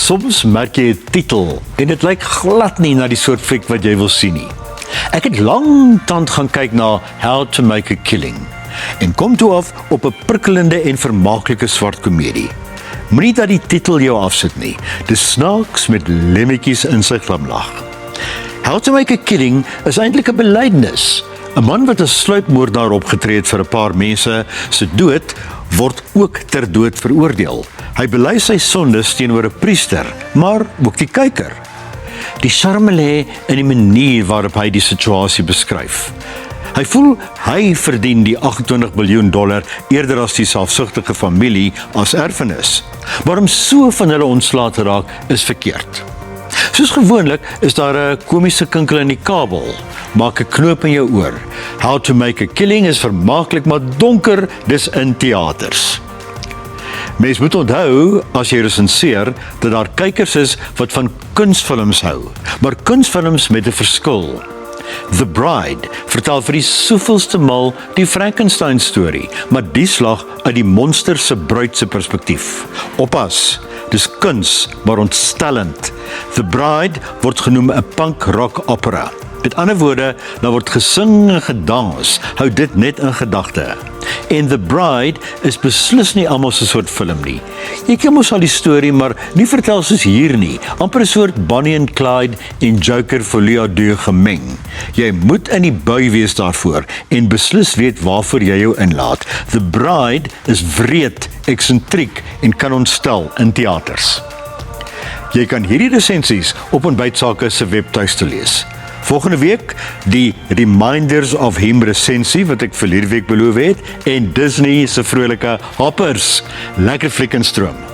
Soms merk jy 'n titel en dit lyk glad nie na die soort fliek wat jy wil sien nie. Ek het lang tand gaan kyk na How to Make a Killing en kom toe af op 'n prikkelende en vermaaklike swart komedie. Moenie dat die titel jou afsit nie. Dis snaaks met lemmetjies in sy glimlag. How to Make a Killing is eintlik 'n belydenis. 'n Man wat as sluipmoordenaar opgetree het vir 'n paar mense se dood, word ook ter dood veroordeel. Hy bely sy sondes teenoor 'n priester, maar ook die kyker. Die charme lê in die manier waarop hy die situasie beskryf. Hy voel hy verdien die $28 miljoen eerder as die selfsugtige familie as erfenis. Maar om so van hulle ontslae te raak is verkeerd. Soos gewoonlik is daar 'n komiese kinkel in die kabel. Maak 'n knoop in jou oor. How to Make a Killing is vermaaklik maar donker, dis in teaters. Mens moet onthou, as jy resenseer, dat daar kykers is wat van kunsfilms hou, maar kunsfilms met 'n verskil. The Bride vertel vir die soveelste maal die Frankenstein storie, maar die slag uit die monster se bruid se perspektief. Oppas, dis kuns, maar ontstellend. The Bride word genoem 'n punk rock opera. Met ander woorde, daar word gesing en gedans, hou dit net in gedagte. En The Bride is beslis nie almal se soort film nie. Jy ken mos al die storie, maar nie vertel soos hier nie. Amper 'n soort Bonnie and Clyde en Joker Folie à Deux gemeng. Jy moet in die bui wees daarvoor en beslis weet waarvoor jy jou inlaat. The Bride is wreed, eksentriek en kan ontstel in teaters. Jy kan hierdie resensies op Ontbytsake se webtuiste lees. Volgende week die Reminders of Him resensie wat ek vir hierdie week beloof het en Disney se vrolike Hoppers. Lekker fliek en stroom.